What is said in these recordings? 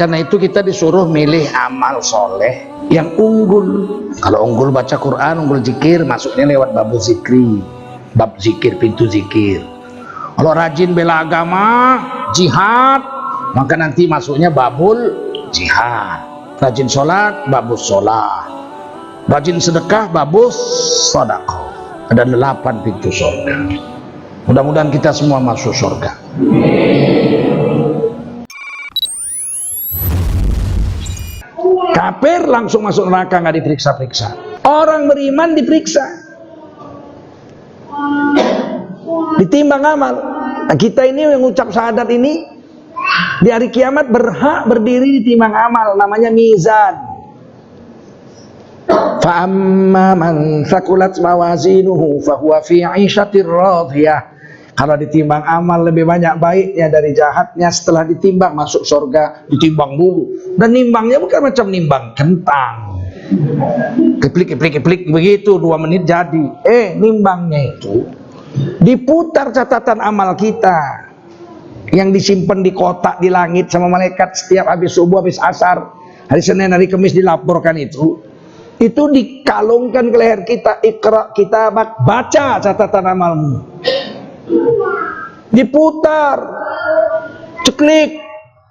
karena itu kita disuruh milih amal soleh yang unggul. Kalau unggul baca Quran, unggul zikir, masuknya lewat bab zikri, bab zikir, pintu zikir. Kalau rajin bela agama, jihad, maka nanti masuknya babul jihad. Rajin sholat, babus sholat. Rajin sedekah, babus sedekah. Ada 8 pintu surga. Mudah-mudahan kita semua masuk surga. Kafir langsung masuk neraka, nggak diperiksa-periksa. Orang beriman diperiksa, ditimbang amal. Nah, kita ini yang ucap syahadat ini di hari kiamat berhak berdiri ditimbang amal, namanya mizan. Fa amma man thaqulat mawazinuhu fa huwa fi 'ishatir radhiyah. Kalau ditimbang amal lebih banyak baiknya dari jahatnya, setelah ditimbang masuk surga, ditimbang dulu. Dan nimbangnya bukan macam nimbang kentang. Keplik begitu 2 menit jadi. Nimbangnya itu diputar catatan amal kita yang disimpan di kotak di langit sama malaikat setiap habis subuh, habis asar, hari Senin, hari Kamis dilaporkan itu dikalungkan ke leher kita. Iqra kitabak, baca catatan amalmu. Diputar, ceklik,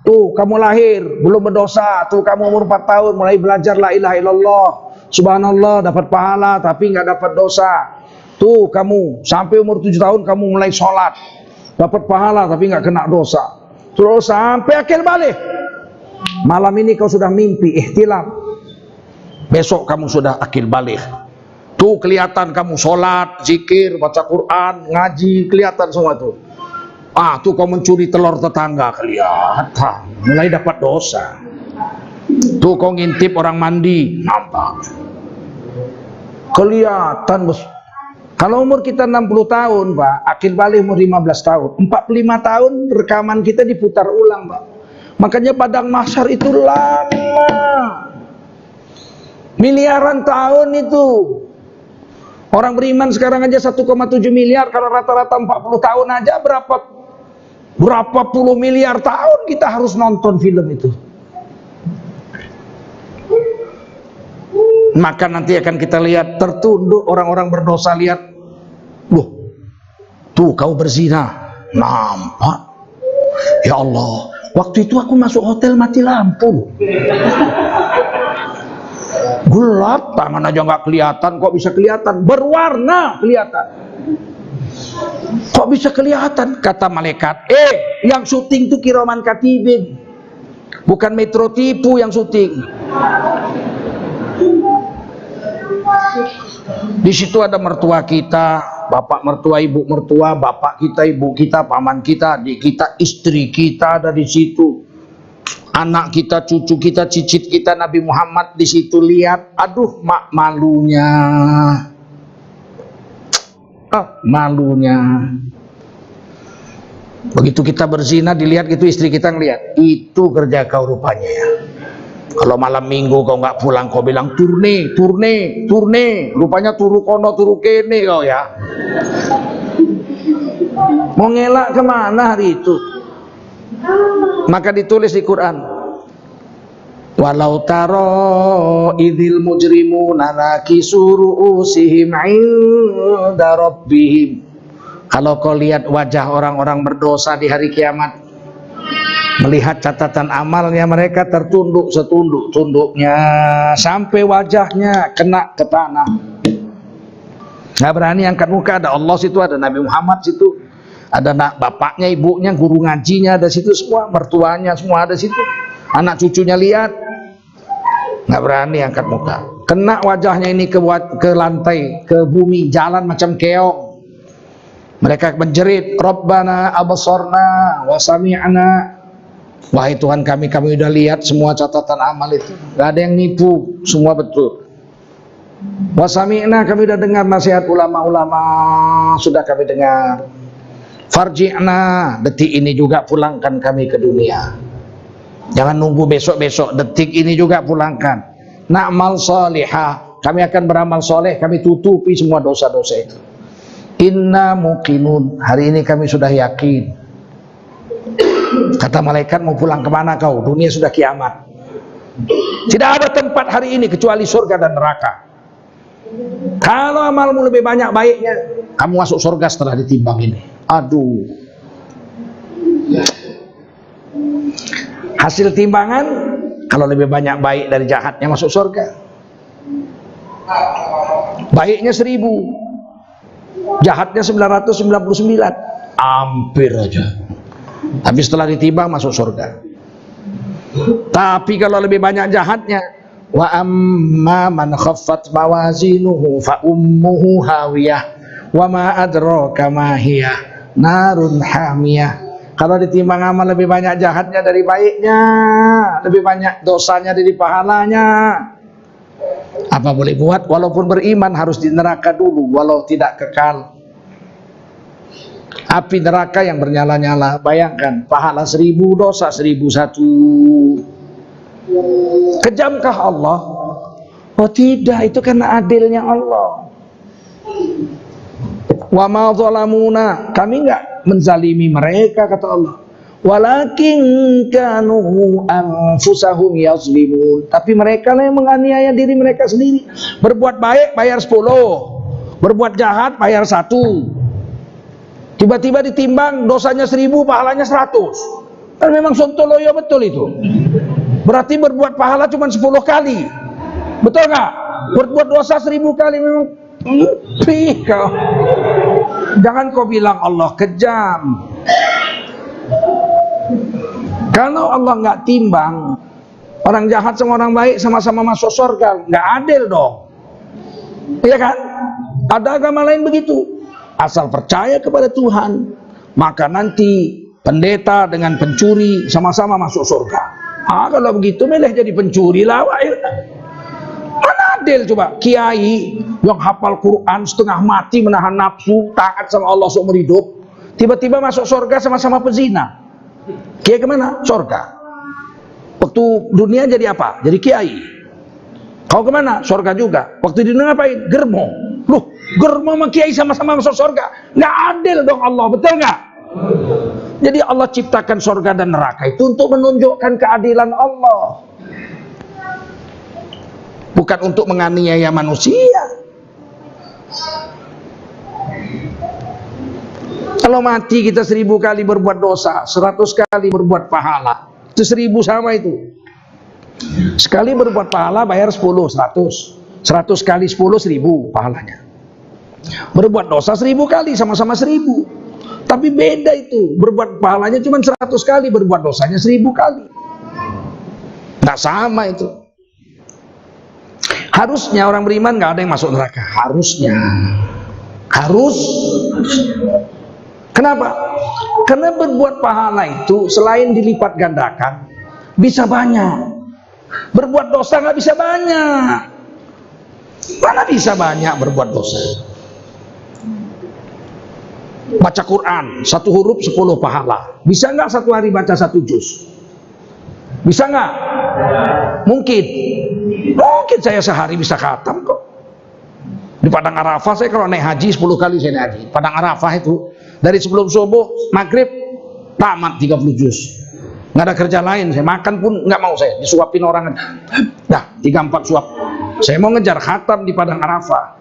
tuh kamu lahir belum berdosa, tuh kamu umur 4 tahun mulai belajar la ilaha illallah, subhanallah, dapat pahala tapi nggak dapat dosa. Tuh kamu sampai umur 7 tahun kamu mulai sholat, dapat pahala tapi nggak kena dosa. Terus sampai akil balik, malam ini kau sudah mimpi ihtilam, besok kamu sudah akil balik. Tuh kelihatan kamu sholat, zikir, baca Quran, ngaji, kelihatan semua tuh. Tuh kau mencuri telur tetangga, kelihatan, mulai dapat dosa. Tuh kau ngintip orang mandi, nampak, kelihatan bos. Kalau umur kita 60 tahun Pak, akil balik umur 15 tahun, 45 tahun rekaman kita diputar ulang Pak. Makanya padang mahsyar itu lama, miliaran tahun itu. Orang beriman sekarang aja 1,7 miliar, kalau rata-rata 40 tahun aja berapa puluh miliar tahun kita harus nonton film itu. Maka nanti akan kita lihat tertunduk orang-orang berdosa, lihat, loh, tuh kau berzina, nampak. Ya Allah, waktu itu aku masuk hotel mati lampu. Gelap, tangan aja nggak kelihatan, kok bisa kelihatan? Berwarna kelihatan. Kok bisa kelihatan? Kata malaikat, yang syuting tuh kiraman katibin, bukan Metro Tipu yang syuting. Di situ ada mertua kita, bapak mertua, ibu mertua, bapak kita, ibu kita, paman kita, adik kita, istri kita ada di situ. Anak kita, cucu kita, cicit kita, Nabi Muhammad di situ, lihat. Aduh, malunya. Malunya. Begitu kita berzina dilihat gitu, istri kita ngelihat. Itu kerja kau rupanya ya. Kalau malam minggu kau nggak pulang, kau bilang turne. Rupanya turu kono, turu kene kau ya. Mau ngelak kemana hari itu? Maka ditulis di Quran, walau taro idzil mujrimuna nakisu ru'usihim 'inda rabbihim. Kalau kau lihat wajah orang-orang berdosa di hari kiamat, melihat catatan amalnya, mereka tertunduk setunduk-tunduknya sampai wajahnya kena ke tanah, nggak berani angkat muka. Ada Allah situ, ada Nabi Muhammad situ, ada bapaknya, ibunya, guru ngajinya ada situ semua, mertuanya semua ada situ, anak cucunya lihat, nggak berani angkat muka. Kena wajahnya ini ke lantai, ke bumi, jalan macam keong. Mereka menjerit, Rabbana abasarna wa sami'na. Wahai Tuhan kami udah lihat semua catatan amal itu, nggak ada yang nipu, semua betul. Wa sami'na, kami udah dengar nasihat ulama-ulama, sudah kami dengar. Farji'na, detik ini juga pulangkan kami ke dunia. Jangan nunggu besok-besok, detik ini juga pulangkan. Na'mal salihah, kami akan beramal soleh, kami tutupi semua dosa-dosa itu. Inna muqinun, hari ini kami sudah yakin. Kata malaikat, mau pulang kemana kau? Dunia sudah kiamat. Tidak ada tempat hari ini kecuali surga dan neraka. Kalau amalmu lebih banyak baiknya, kamu masuk surga setelah ditimbang ini. Aduh. Hasil timbangan, kalau lebih banyak baik dari jahatnya masuk surga. Baiknya 1000, jahatnya 999, hampir aja. Tapi setelah ditimbang masuk surga. Tapi kalau lebih banyak jahatnya, wa amma man khaffat mawazinuhu fa ummuhu hawiyah wa ma adraka ma hiya narun hamiyah. Kalau ditimbang amal lebih banyak jahatnya dari baiknya, lebih banyak dosanya dari pahalanya, apa boleh buat? Walaupun beriman harus di neraka dulu, walau tidak kekal. Api neraka yang bernyala-nyala. Bayangkan, pahala 1000, dosa 1001. Kejamkah Allah? Oh tidak, itu karena adilnya Allah. Wa ma zalamuna, kami enggak menzalimi mereka, kata Allah. Walakin kanu anfusahum yazlimun, tapi mereka lah yang menganiaya diri mereka sendiri. Berbuat baik bayar 10, berbuat jahat bayar 1. Tiba-tiba ditimbang dosanya 1000, pahalanya 100. Kan memang sontoloyo betul itu. Berarti berbuat pahala cuma 10 kali. Betul nggak? Berbuat dosa 1000 kali memang. Kau. Jangan kau bilang Allah kejam. Kalau Allah nggak timbang, orang jahat sama orang baik sama-sama masuk surga, nggak adil dong. Iya kan? Ada agama lain begitu. Asal percaya kepada Tuhan, maka nanti pendeta dengan pencuri sama-sama masuk surga. Kalau begitu milih jadi pencuri lah. Mana adil coba? Kiai yang hafal Quran setengah mati menahan nafsu, taat sama Allah seumur hidup, tiba-tiba masuk surga sama-sama pezina. Kiai kemana? Surga. Waktu dunia jadi apa? Jadi kiai. Kau kemana? Surga juga. Waktu di dunia ngapain? Germo. Loh, germo sama kiai sama-sama masuk surga. Nggak adil dong Allah, betul nggak? Jadi Allah ciptakan surga dan neraka itu untuk menunjukkan keadilan Allah, bukan untuk menganiaya manusia. Kalau mati kita 1000 kali berbuat dosa, 100 kali berbuat pahala, itu 1000 sama itu. Sekali berbuat pahala bayar 10, 100. 100 kali 10, 1000 pahalanya. Berbuat dosa 1000 kali, sama-sama 1000. Tapi beda itu, berbuat pahalanya cuma 100 kali, berbuat dosanya 1000 kali. Nggak sama itu. Harusnya orang beriman nggak ada yang masuk neraka. Harusnya. Kenapa? Karena berbuat pahala itu selain dilipat gandakan, bisa banyak. Berbuat dosa nggak bisa banyak. Mana bisa banyak berbuat dosa? Baca Quran, 1 huruf 10 pahala. Bisa nggak satu hari baca 1 juz? Bisa nggak? Mungkin. Mungkin saya sehari bisa khatam kok. Di Padang Arafah saya kalau naik haji 10 kali saya naik haji. Padang Arafah itu dari sebelum subuh maghrib tamat 30 juz. Nggak ada kerja lain, saya makan pun nggak mau, saya disuapin orang aja. Dah 3-4 suap. Saya mau ngejar khatam di Padang Arafah.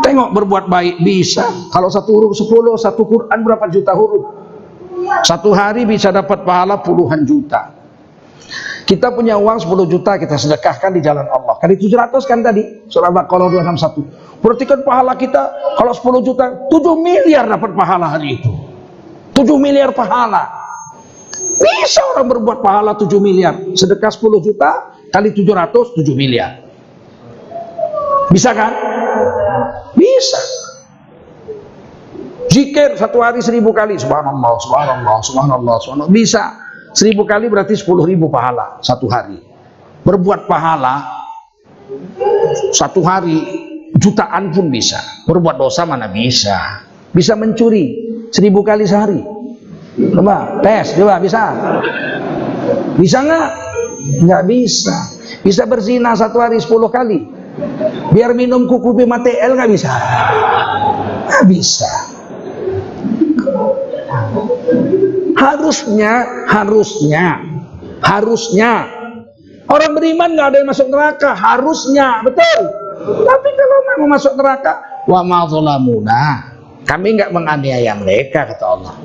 Tengok berbuat baik bisa. Kalau 1 huruf 10, 1 Quran berapa juta huruf? 1 hari bisa dapat pahala puluhan juta. Kita punya uang 10 juta kita sedekahkan di jalan Allah. Kali 700 kan tadi surah Baqarah 261. Berarti kan pahala kita kalau 10 juta 7 miliar dapat pahala hari itu. 7 miliar pahala. Bisa orang berbuat pahala 7 miliar. Sedekah 10 juta kali 700, 7 miliar. Bisa kan? Bisa. Zikir 1 hari 1000 kali, subhanallah, subhanallah, subhanallah, subhanallah. Bisa. 1000 kali berarti 10.000 pahala 1 hari. Berbuat pahala 1 hari jutaan pun bisa. Berbuat dosa mana bisa. Bisa mencuri 1000 kali sehari. Coba tes, coba bisa. Bisa nggak? Nggak bisa. Bisa berzina 1 hari 10 kali. Biar minum kuku BMTL nggak bisa. Nggak bisa. Harusnya orang beriman nggak ada yang masuk neraka, harusnya, betul. Tapi kalau mau masuk neraka, wa ma zalamuna, kami nggak menganiaya mereka, kata Allah.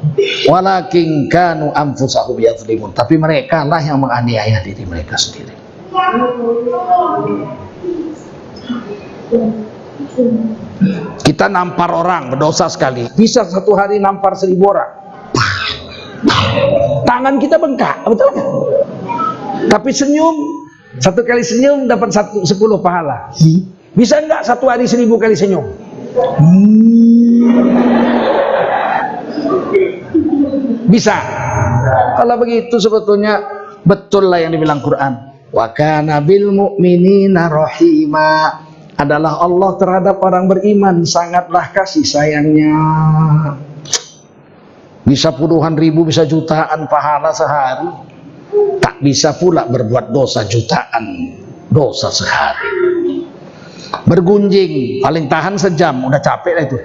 Walakin kanu anfusahum yadzlimun, tapi mereka lah yang menganiaya diri mereka sendiri. Kita nampar orang berdosa sekali, bisa satu hari nampar 1000 orang. Tangan kita bengkak, betul kan? Tapi senyum, satu kali senyum dapat 10 pahala. Bisa enggak satu hari 1000 kali senyum? Bisa. Kalau begitu sebetulnya betul lah yang dibilang Quran. Wa kana bil mu'minina rahima. Adalah Allah terhadap orang beriman sangatlah kasih sayangnya. Bisa puluhan ribu, bisa jutaan pahala sehari. Tak bisa pula berbuat dosa jutaan dosa sehari. Bergunjing paling tahan sejam, udah capek lah itu.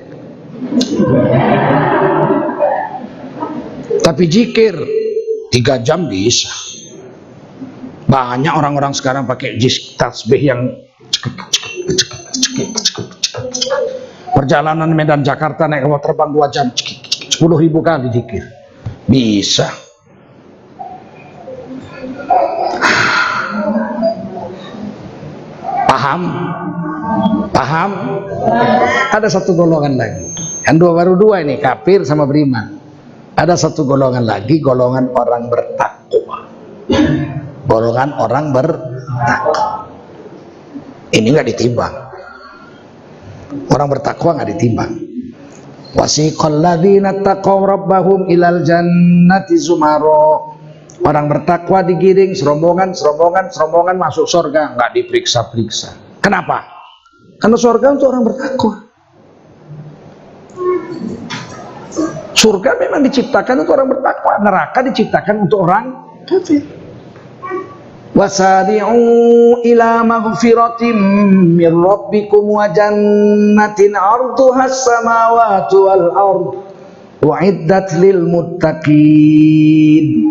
Tapi zikir 3 jam bisa. Banyak orang-orang sekarang pakai tasbih yang perjalanan Medan Jakarta naik kapal terbang 2 jam 10.000 kali zikir bisa. Paham? Ada satu golongan lagi. Yang baru dua ini, kafir sama beriman. Ada satu golongan lagi, golongan orang bertakwa. Golongan orang bertakwa. Ini nggak ditimbang. Orang bertakwa nggak ditimbang. Wasiqal ladzina taqaw rabbahum ilal jannati zumaro. Orang bertakwa digiring serombongan masuk surga, nggak diperiksa-periksa. Kenapa? Karena surga untuk orang bertakwa. Surga memang diciptakan untuk orang bertakwa, neraka diciptakan untuk orang kafir. Wasari'u ila maghfiratin min rabbikum wa jannatin 'arduhas samawati wal ard u'iddat lil muttaqin.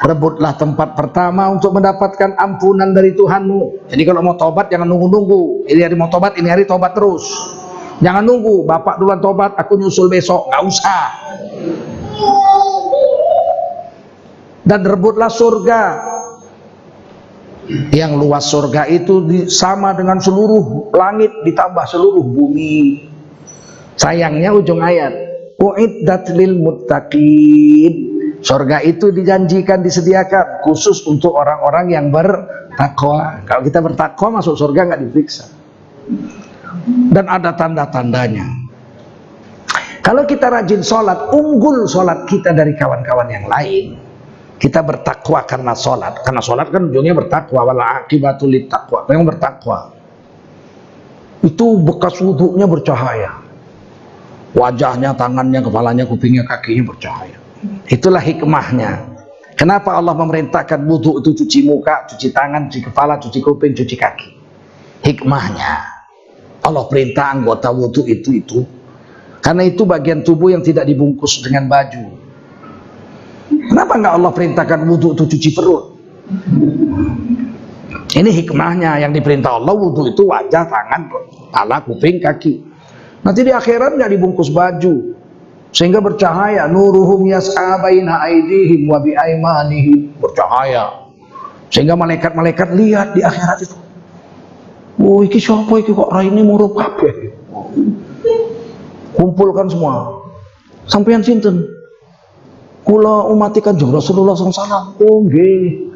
Rebutlah tempat pertama untuk mendapatkan ampunan dari Tuhanmu. Jadi kalau mau tobat jangan nunggu-nunggu. Ini hari mau tobat, ini hari tobat terus. Jangan nunggu, bapak duluan tobat, aku nyusul besok. Nggak usah. Dan rebutlah surga. Yang luas surga itu sama dengan seluruh langit ditambah seluruh bumi. Sayangnya ujung ayat, u'iddat lil muttaqin. Surga itu dijanjikan, disediakan khusus untuk orang-orang yang bertakwa. Kalau kita bertakwa masuk surga nggak diperiksa. Dan ada tanda-tandanya. Kalau kita rajin sholat, unggul sholat kita dari kawan-kawan yang lain. Kita bertakwa karena sholat. Karena sholat kan ujungnya bertakwa. Wala akibatul littaqwa. Yang bertakwa itu bekas wudhunya bercahaya. Wajahnya, tangannya, kepalanya, kupingnya, kakinya bercahaya. Itulah hikmahnya. Kenapa Allah memerintahkan wudhu itu cuci muka, cuci tangan, cuci kepala, cuci kuping, cuci kaki? Hikmahnya Allah perintah anggota wudhu itu. Karena itu bagian tubuh yang tidak dibungkus dengan baju. Kenapa enggak Allah perintahkan wudhu itu cuci perut? Ini hikmahnya. Yang diperintah Allah wudhu itu wajah, tangan, kepala, kuping, kaki. Nanti di akhirat enggak dibungkus baju, sehingga bercahaya. Nuruhum yas'a baina aydihim wa bi aymanihim, bercahaya sehingga malaikat-malaikat lihat di akhirat itu. Oh, iki sapa iki kok raine murup kabeh. Kumpulkan semua. Sampeyan sinten? Kula umat Kanjeng Rasulullah SAW. Oh nggih.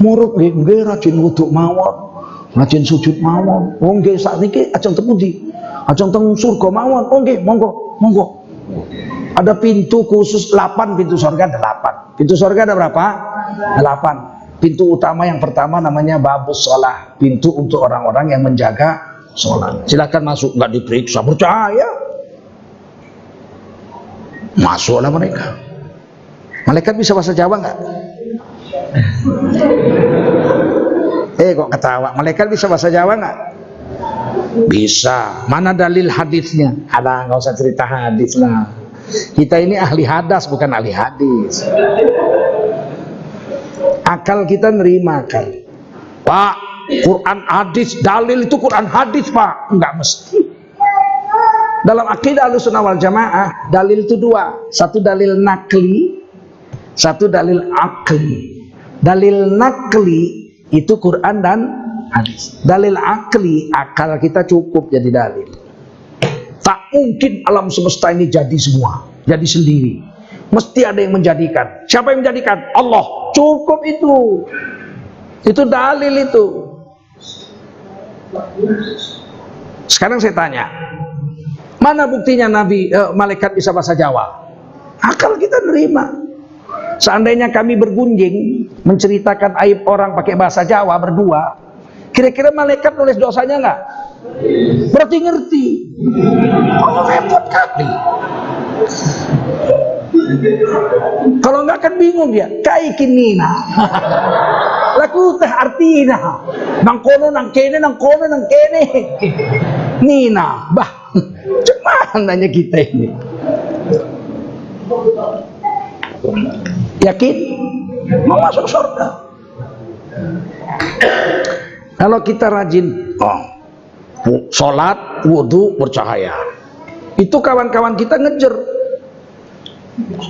Murup nggih rajin wudu mawon, rajin sujud mawon. Oh nggih sakniki ajeng teng pundi? Ajeng teng surga mawon. Oh nggih, monggo. Ada pintu khusus 8 pintu surga, 8. Pintu surga ada berapa? 8. Pintu utama yang pertama namanya babus sholah, pintu untuk orang-orang yang menjaga sholat. Silakan masuk, nggak diperiksa, percaya. Masuklah mereka. Malaikat bisa bahasa Jawa nggak? Kok ketawa? Malaikat bisa bahasa Jawa nggak? Bisa. Mana dalil hadisnya? Ada, nggak usah cerita hadis lah. Kita ini ahli hadas bukan ahli hadis. Akal kita nerima kan. Pak, Quran hadis, dalil itu Quran hadis Pak. Enggak mesti. Dalam akidah Ahlussunnah wal Jamaah, dalil itu dua. Satu dalil nakli, satu dalil akli. Dalil nakli itu Quran dan hadis. Dalil akli, akal kita cukup jadi dalil. Tak mungkin alam semesta ini jadi semua, jadi sendiri. Mesti ada yang menjadikan. Siapa yang menjadikan? Allah. Cukup itu. Itu dalil itu. Sekarang saya tanya, mana buktinya malaikat bisa bahasa Jawa? Akal kita nerima. Seandainya kami bergunjing menceritakan aib orang pakai bahasa Jawa berdua, kira-kira malaikat nulis dosanya nggak? Berarti ngerti. Oh, repot kali. Kalau nggak kan bingung dia. Kai kinina. Laku teh artina. Nang kono nang kene nang kono nang kene. Nina, bah. Cuman nanya kita ini. Yakin? Mau masuk surga. Kalau kita rajin sholat, wudhu, bercahaya, itu kawan-kawan kita ngejer.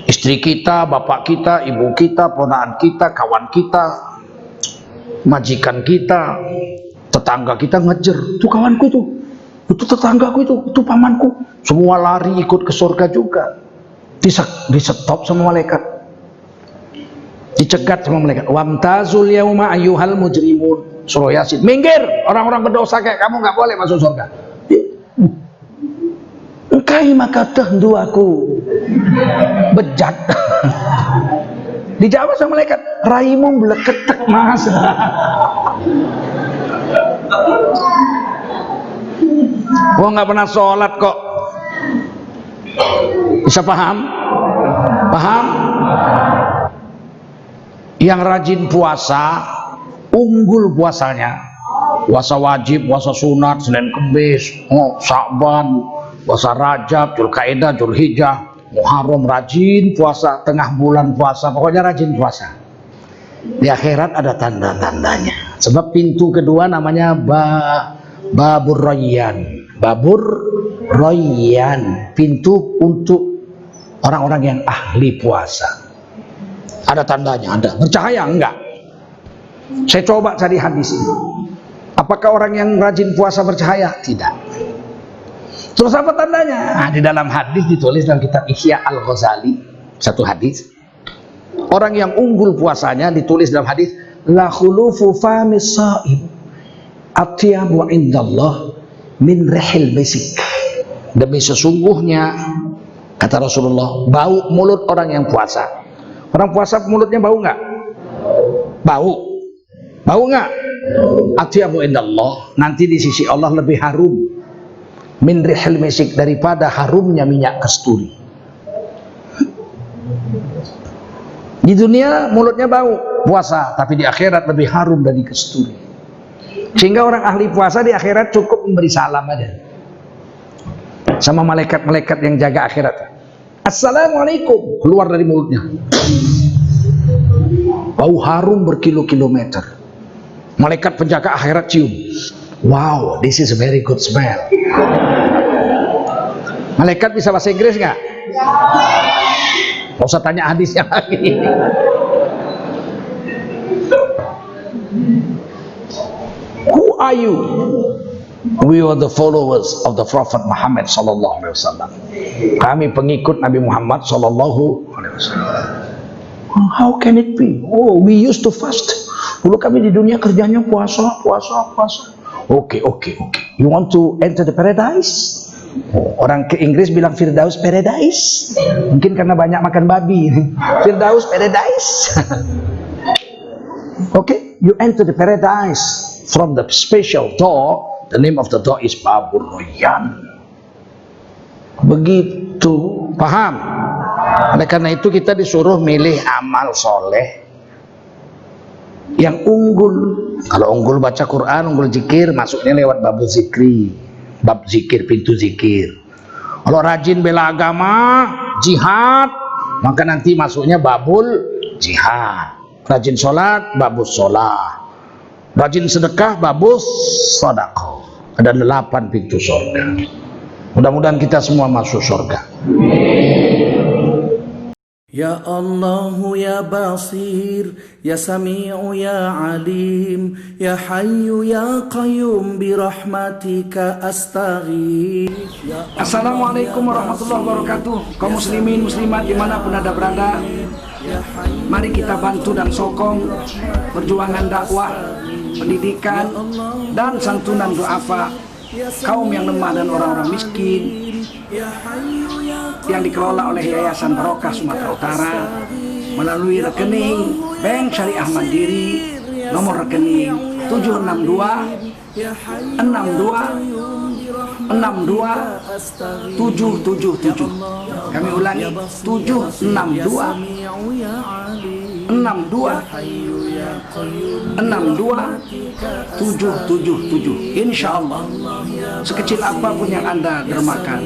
Istri kita, bapak kita, ibu kita, ponakan kita, kawan kita, majikan kita, tetangga kita ngejer. Itu kawanku itu tetanggaku itu pamanku. Semua lari ikut ke surga juga. Di stop sama malaikat, dicegat sama malaikat. Wamtazul yauma ayyuhal mujrimun. Surah Yasin. Minggir, orang-orang berdosa kayak kamu nggak boleh masuk surga. Engkai maka dahdu aku bejat. Dijawab sama malaikat, raimu beleketek mas. Gua nggak pernah sholat kok. Bisa paham? Paham? Yang rajin puasa unggul puasanya. Puasa wajib, puasa sunat, Senin Kemis, Sya'ban, puasa Rajab, Dzulqa'dah, Dzulhijjah, Muharram, rajin puasa, tengah bulan puasa, pokoknya rajin puasa. Di akhirat ada tanda-tandanya. Sebab pintu kedua namanya Babur Rayyan. Babur Rayyan, pintu untuk orang-orang yang ahli puasa. Ada tandanya, ada. Bercahaya enggak? Saya coba cari hadis ini. Apakah orang yang rajin puasa bercahaya? Tidak. Terus apa tandanya? Nah, di dalam hadis ditulis dalam kitab Ihya Al-Ghazali, satu hadis. Orang yang unggul puasanya ditulis dalam hadis, la khulufu famis sha'im atyabu indallah min rihil misik. Demi sesungguhnya, kata Rasulullah, bau mulut orang yang puasa. Orang puasa mulutnya bau nggak? Bau. Bau nggak? Atyabu indallah, nanti di sisi Allah lebih harum min rihil misik, daripada harumnya minyak kasturi. Di dunia mulutnya bau puasa, tapi di akhirat lebih harum dari kasturi. Sehingga orang ahli puasa di akhirat cukup memberi salam aja sama malaikat-malaikat yang jaga akhirat. Assalamualaikum, keluar dari mulutnya bau harum berkilo-kilometer. Malaikat penjaga akhirat cium, wow, this is a very good smell. Malaikat bisa bahasa Inggris nggak? Nggak usah tanya hadisnya lagi. Who are you? We are the followers of the Prophet Muhammad sallallahu alaihi wasallam. Kami pengikut Nabi Muhammad sallallahu alaihi wasallam. How can it be? Oh, we used to fast. Dulu kami di dunia kerjanya puasa. Oke. You want to enter the paradise? Oh, orang ke Inggris bilang Firdaus paradise. Mungkin karena banyak makan babi. Firdaus paradise. Okay, you enter the paradise from the special door. The name of the door is Babur Rayyan. Begitu, paham? Oleh karena itu kita disuruh milih amal soleh yang unggul. Kalau unggul baca Quran, unggul zikir, masuknya lewat bab zikri, bab zikir, pintu zikir. Kalau rajin bela agama, jihad, maka nanti masuknya babul jihad. Rajin sholat, babus sholat. Rajin sedekah, babus sedekah. Ada 8 pintu surga. Mudah-mudahan kita semua masuk surga. Ya Allah ya Basir, ya Sami'u ya Alim, ya Hayyu ya Qayyum birahmatika astaghith. Assalamualaikum warahmatullahi wabarakatuh. Kaum muslimin muslimat dimanapun Anda berada, mari kita bantu dan sokong perjuangan dakwah, pendidikan, dan santunan duafa kaum yang lemah dan orang-orang miskin yang dikelola oleh Yayasan Barokah Sumatera Utara melalui rekening Bank Syariah Mandiri nomor rekening 762 kami ulangi 777. Insya Allah sekecil apapun yang Anda dermakan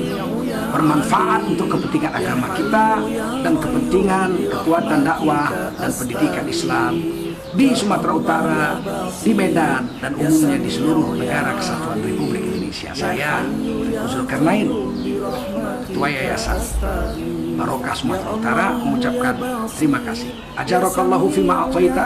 bermanfaat untuk kepentingan agama kita dan kepentingan kekuatan dakwah dan pendidikan Islam di Sumatera Utara, di Medan, dan umumnya di seluruh negara Kesatuan Republik Indonesia. Saya Zulkarnain, Ketua Yayasan Barokah Sumatera Utara, mengucapkan terima kasih. Ajarakallahu fima a'taita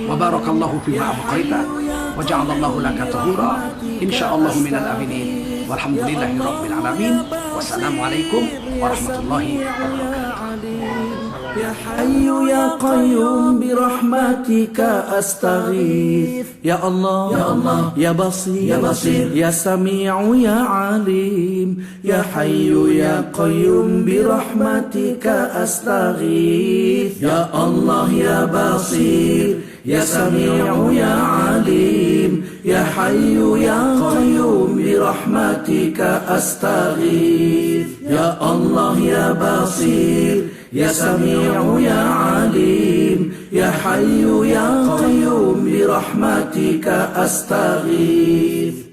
wa barakallahu fima abqaita wa ja'alallahu laka tahura insyaallah minal aminin. Walhamdulillahi rabbil alamin. Wassalamualaikum warahmatullahi wabarakatuh. Ya Hayyu ya Qayyum birahmatika astaghith. Ya Allah, ya Allah, ya Basir, ya Basir, ya Sami'u ya Alim, ya Hayyu ya Qayyum birahmatika astaghith. Ya Allah, ya Basir, ya Sami'u ya Alim, ya Hayyu ya Qayyum birahmatika astaghith. Ya Allah, ya Basir, ya Sami'u ya Alim, ya Hayyu ya Qayyum birahmatika astaghith.